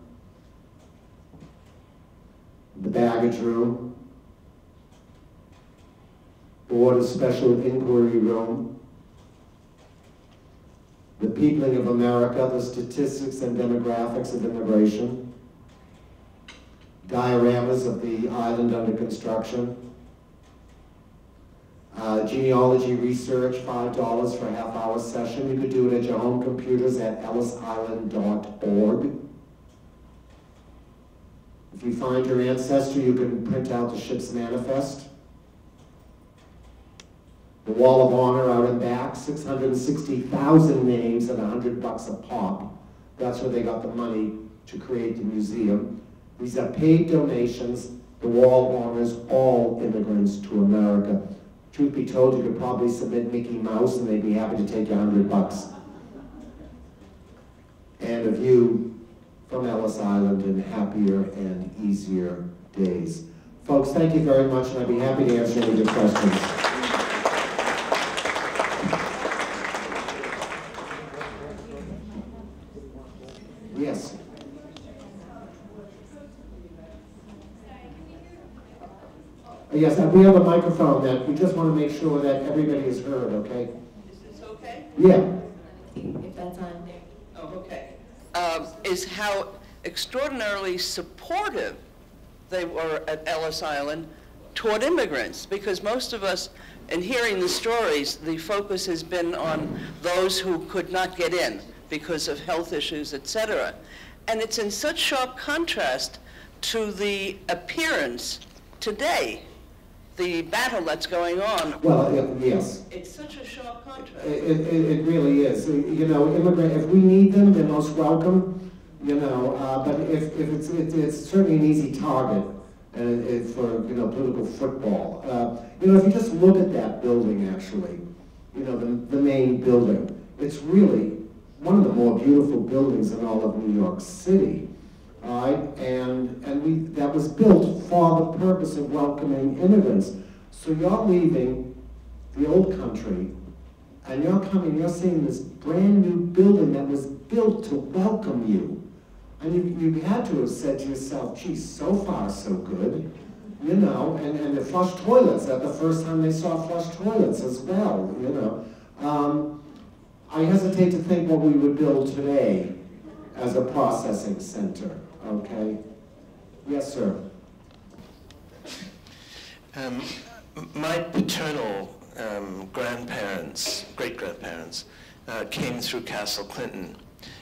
The baggage room. Board of Special Inquiry Room. The peopling of America, the statistics and demographics of immigration. Dioramas of the island under construction. Genealogy research, $5 for a half-hour session. You could do it at your home computers at ellisisland.org. If you find your ancestor, you can print out the ship's manifest. The Wall of Honor out and back, 660,000 names at $100 a pop. That's where they got the money to create the museum. These are paid donations. The wall honors all immigrants to America. Truth be told, you could probably submit Mickey Mouse and they'd be happy to take you $100. And a view from Ellis Island in happier and easier days. Folks, thank you very much, and I'd be happy to answer any of your questions. Yes. Yes, we have a microphone that we just want to make sure that everybody is heard, okay? Is this okay? Yeah. If that's on there. Oh, okay. Is how extraordinarily supportive they were at Ellis Island toward immigrants, because most of us, in hearing the stories, the focus has been on those who could not get in because of health issues, etc. And it's in such sharp contrast to the appearance today, the battle that's going on. Well, yes. It's such a sharp contrast. It really is. You know, if we need them, they're most welcome. You know, but if it's certainly an easy target for political football. You know, if you just look at that building, actually, you know, the main building, it's really one of the more beautiful buildings in all of New York City. All right, and that was built for the purpose of welcoming immigrants. So you're leaving the old country, and you're seeing this brand new building that was built to welcome you. And you had to have said to yourself, geez, so far so good. You know, and the flush toilets, that the first time they saw flush toilets as well, you know. I hesitate to think what we would build today as a processing center, okay? Yes, sir. My paternal grandparents, great-grandparents, came through Castle Clinton.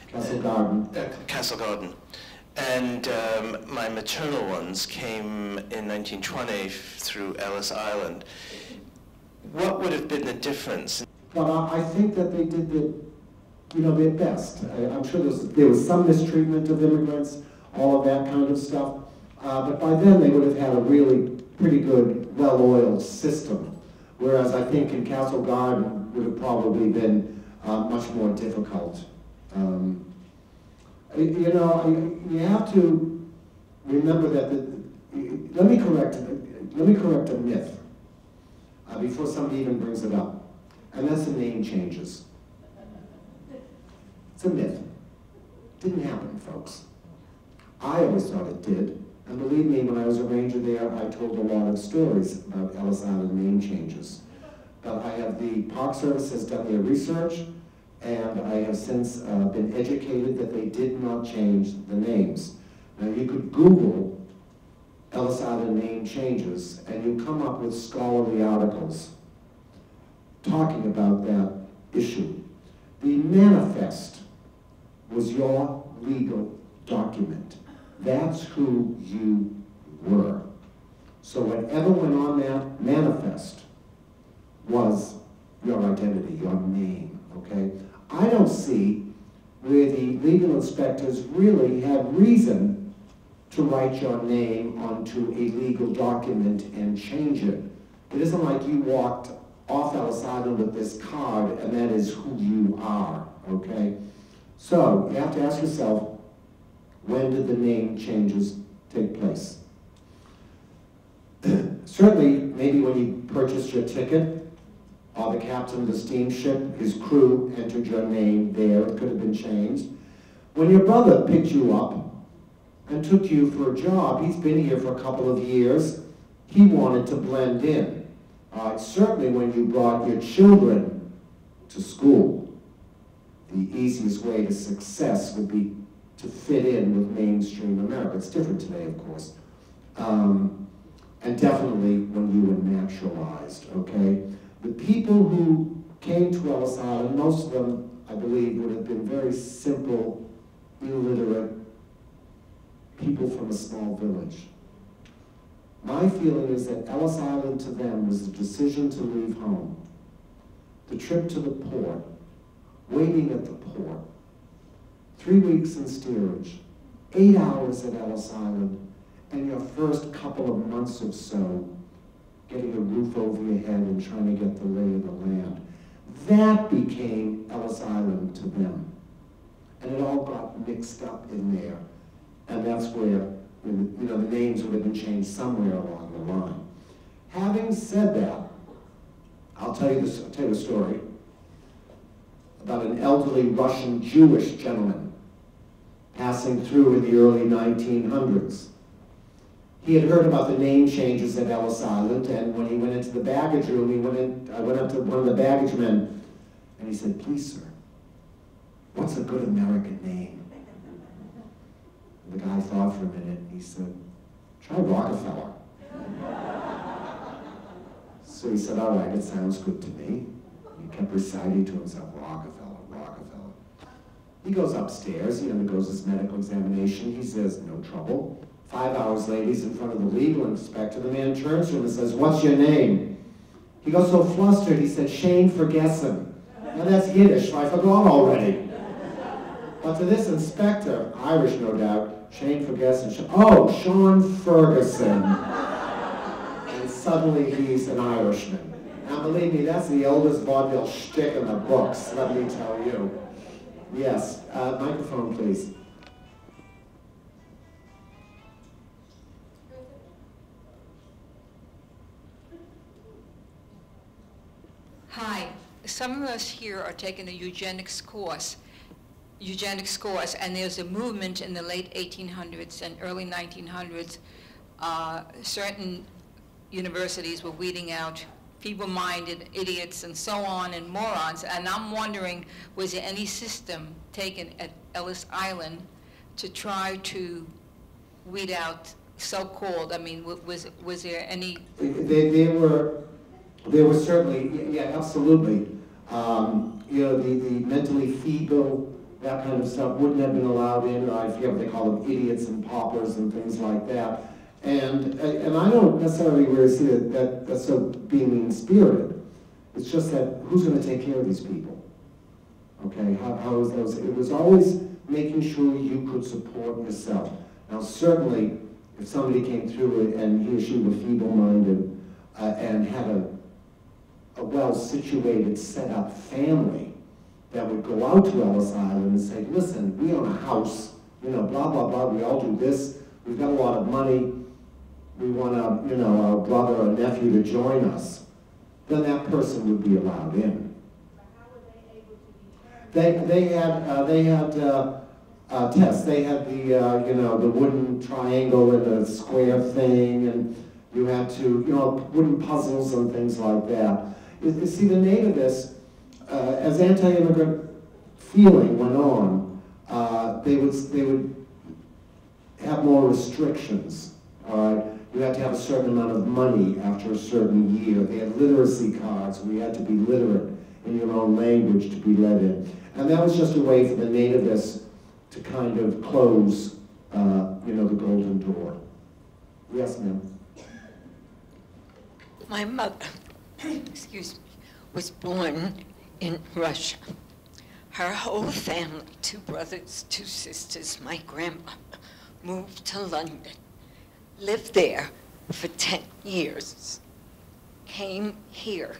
Castle Garden. Castle Garden. And my maternal ones came in 1920 through Ellis Island. What would have been the difference? Well, I think that they did their best. I'm sure there was some mistreatment of immigrants, all of that kind of stuff. But by then they would have had a really pretty good, well-oiled system. Whereas I think in Castle Garden would have probably been much more difficult. You know, you have to remember that let me correct a myth before somebody even brings it up, and that's the name changes. It's a myth. Didn't happen, folks. I always thought it did, and believe me, when I was a ranger there, I told a lot of stories about Ellis Island name changes. But the Park Service has done their research, and I have since been educated that they did not change the names. Now you could Google Ellis Island name changes, and you come up with scholarly articles talking about that issue. The manifest was your legal document. That's who you were. So whatever went on that manifest was your identity, your name, okay? I don't see where the legal inspectors really had reason to write your name onto a legal document and change it. It isn't like you walked off Ellis Island with this card and that is who you are, okay? So you have to ask yourself, when did the name changes take place? Certainly, maybe when you purchased your ticket, or the captain of the steamship, his crew entered your name there, it could have been changed. When your brother picked you up and took you for a job, he's been here for a couple of years, he wanted to blend in. Certainly when you brought your children to school, the easiest way to success would be to fit in with mainstream America. It's different today, of course. And definitely when you were naturalized, okay? The people who came to Ellis Island, most of them, I believe, would have been very simple, illiterate people from a small village. My feeling is that Ellis Island to them was the decision to leave home, the trip to the port, waiting at the port, 3 weeks in steerage, 8 hours at Ellis Island, and your first couple of months or so getting a roof over your head and trying to get the lay of the land. That became Ellis Island to them. And it all got mixed up in there. And that's where, the names would have been changed somewhere along the line. Having said that, I'll tell you a story about an elderly Russian Jewish gentleman passing through in the early 1900s. He had heard about the name changes at Ellis Island, and when he went into the baggage room, I went up to one of the baggage men, and he said, "Please, sir, what's a good American name?" And the guy thought for a minute, and he said, "Try Rockefeller." So he said, "All right, it sounds good to me." He kept reciting to himself, "Rockefeller, Rockefeller." He goes upstairs, he undergoes his medical examination. He says, "No trouble." 5 hours later, he's in front of the legal inspector. The man turns to him and says, "What's your name?" He got so flustered, he said, "Shane Ferguson." Now that's Yiddish, so I forgot already. But to this inspector, Irish no doubt, Shane Ferguson, oh, Sean Ferguson. And suddenly he's an Irishman. Now believe me, that's the oldest vaudeville shtick in the books, let me tell you. Yes, microphone please. Hi, some of us here are taking a eugenics course, and there's a movement in the late 1800s and early 1900s. Certain universities were weeding out feeble-minded idiots and so on and morons, and I'm wondering, was there any system taken at Ellis Island to try to weed out so-called, I mean, was there any? There were certainly, yeah, absolutely. The mentally feeble, that kind of stuff wouldn't have been allowed in. I forget what they call them, idiots and paupers and things like that. And I don't necessarily really see that's so being mean-spirited. It's just that who's going to take care of these people? Okay, how is those? It was always making sure you could support yourself. Now certainly, if somebody came through and he or she were feeble-minded and had a well-situated, set-up family that would go out to Ellis Island and say, "Listen, we own a house, blah, blah, blah, we all do this, we've got a lot of money, we want our brother or nephew to join us," then that person would be allowed in. But how were they able to determine? They had tests. They had the wooden triangle and a square thing, and you had to, wooden puzzles and things like that. You see, the nativists, as anti-immigrant feeling went on, they would have more restrictions. All right, you had to have a certain amount of money after a certain year. They had literacy cards where you had to be literate in your own language to be let in, and that was just a way for the nativists to kind of close, the golden door. Yes, ma'am. My mother, excuse me, was born in Russia. Her whole family, 2 brothers, 2 sisters, my grandma, moved to London, lived there for 10 years, came here.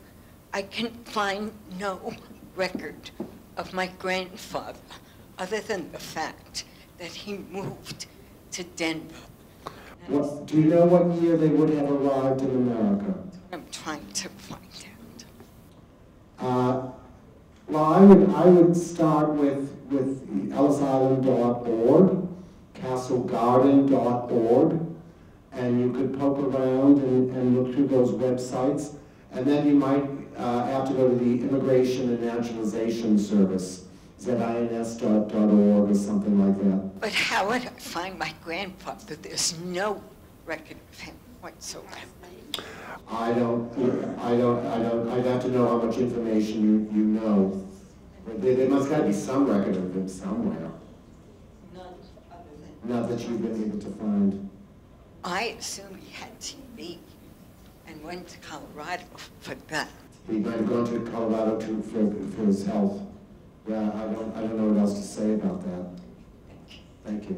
I can find no record of my grandfather other than the fact that he moved to Denver. Do you know what year they would have arrived in America? I'm trying to find out. Well, I would start with ellisisland.org, castlegarden.org, and you could poke around and look through those websites, and then you might have to go to the Immigration and Naturalization Service, zins.org or something like that. But how would I find my grandfather? There's no record of him whatsoever. I'd have to know how much information you know. There must gotta be some record of him somewhere. None other than. Not that you've been able to find. I assume he had TB and went to Colorado for that. He might have gone to Colorado for his health. Yeah, I don't know what else to say about that. Thank you.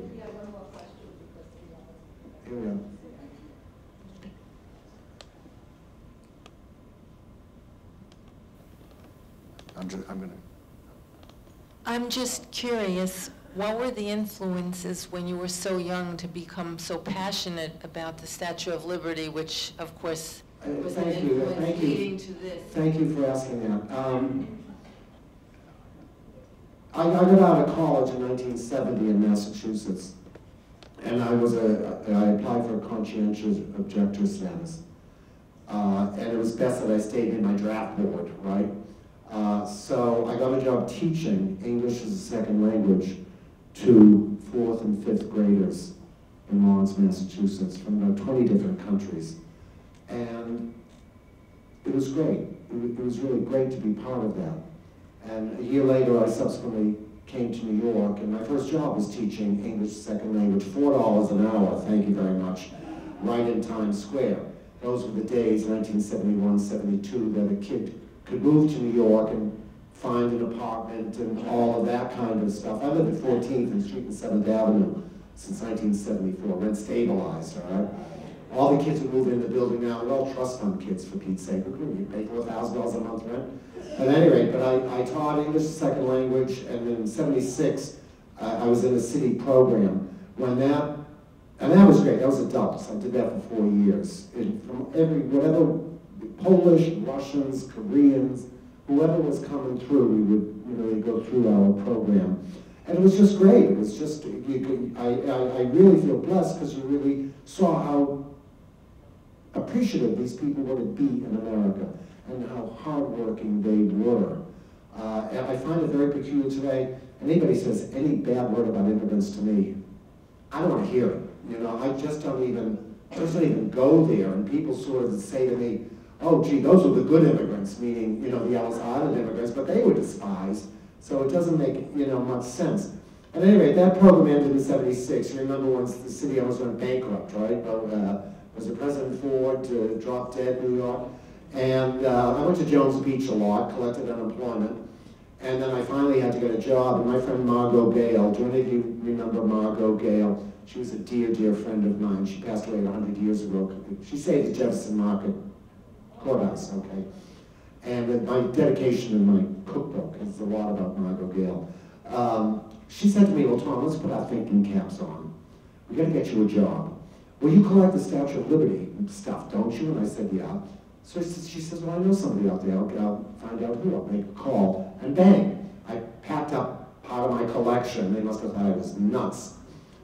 I'm just curious, what were the influences when you were so young to become so passionate about the Statue of Liberty, which, of course, was an influence leading to this? Thank you for asking that. I got out of college in 1970 in Massachusetts, and I applied for a conscientious objector status. And it was best that I stayed in my draft board, right? So I got a job teaching English as a second language to 4th and 5th graders in Lawrence, Massachusetts, from about 20 different countries. And it was great. It was really great to be part of that. And a year later, I subsequently came to New York, and my first job was teaching English as a second language, $4 an hour, thank you very much, right in Times Square. Those were the days, 1971, 72, that a kid could move to New York and find an apartment and all of that kind of stuff. I lived at 14th and Street and 7th Avenue since 1974, rent stabilized, all right? All the kids who moved in the building now, they're all trust fund kids, for Pete's sake. You pay $4,000 a month rent. At any rate, but I taught English as a second language, and in '76, I was in a city program when that, and that was great, that was adults. I did that for 4 years. From whatever, Polish, Russians, Koreans, whoever was coming through, we would go through our program. And it was just great. It was just, I really feel blessed because you really saw how appreciative these people were to be in America and how hardworking they were. And I find it very peculiar today. Anybody says any bad word about immigrants to me, I don't want to hear it. You know, I just don't even go there. And people sort of say to me, oh, gee, those were the good immigrants, meaning, the Ellis Island immigrants, but they were despised. So it doesn't make, much sense. At any rate, that program ended in '76. You remember once the city almost went bankrupt, right? Was it President Ford dropped dead in New York? And I went to Jones Beach a lot, collected unemployment. And then I finally had to get a job. And my friend Margot Gale, do any of you remember Margot Gale? She was a dear, dear friend of mine. She passed away 100 years ago. She saved the Jefferson Market Courthouse, okay? And my dedication in my cookbook is a lot about Margot Gale. She said to me, well, Tom, let's put our thinking caps on. We got to get you a job. Well, you collect the Statue of Liberty stuff, don't you? And I said, yeah. So she says, well, I know somebody out there. I'll find out who. I'll make a call. And bang, I packed up part of my collection. They must have thought I was nuts.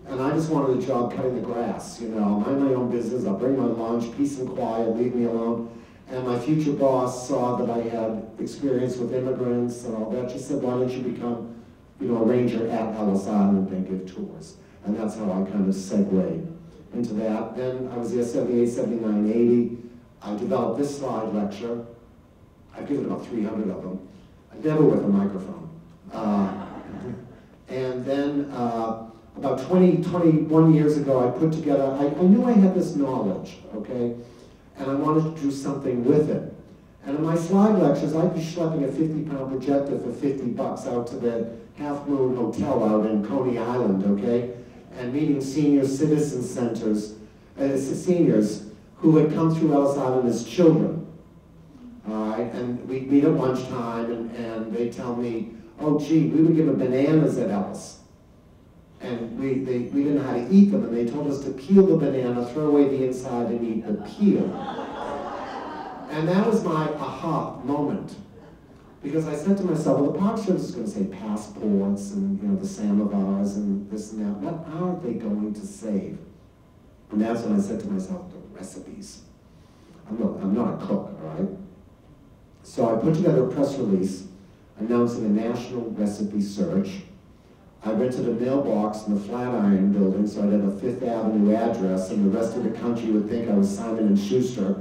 And I just wanted a job cutting the grass, mind my own business. I'll bring my lunch, peace and quiet, leave me alone. And my future boss saw that I had experience with immigrants and all that. She said, why don't you become, a ranger at Ellis Island and give tours? And that's how I kind of segued into that. Then I was there 78, 79, 80. I developed this slide lecture. I've given about 300 of them. Never with a microphone. And then about 21 years ago, I put together, I knew I had this knowledge, okay? And I wanted to do something with it. And in my slide lectures, I'd be schlepping a 50-pound projector for $50 out to the Half Moon Hotel out in Coney Island, okay? And meeting senior citizen centers, seniors who had come through Ellis Island as children. All right, and we'd meet at lunchtime, and they'd tell me, oh, gee, we were given bananas at Ellis. And we didn't know how to eat them, and they told us to peel the banana, throw away the inside, and eat the peel. And that was my aha moment. Because I said to myself, well, the park service is going to say passports and the samovars and this and that. What are they going to save? And that's when I said to myself, the recipes. I'm not a cook, all right? So I put together a press release announcing a national recipe search. I rented a mailbox in the Flatiron building so I'd have a Fifth Avenue address and the rest of the country would think I was Simon & Schuster.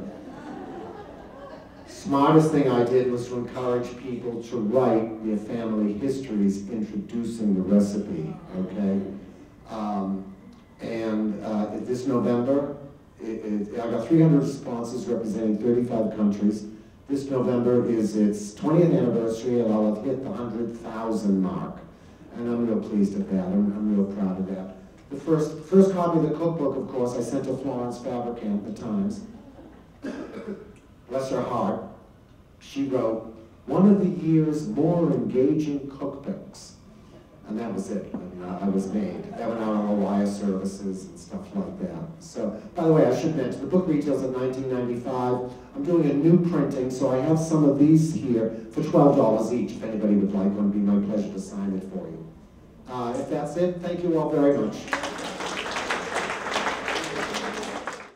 Smartest thing I did was to encourage people to write their family histories introducing the recipe, okay? This November, I got 300 responses representing 35 countries. This November is its 20th anniversary and I'll have hit the 100,000 mark. And I'm real pleased at that, I'm real proud of that. The first copy of the cookbook, of course, I sent to Florence Fabricant at the Times. Bless her heart, she wrote, one of the year's more engaging cookbooks. And that was it when I was made. That went out on the wire services and stuff like that. So, by the way, I should mention, the book retails at $19.95. I'm doing a new printing, so I have some of these here for $12 each. If anybody would like one, it'd be my pleasure to sign it for you. If that's it, thank you all very much.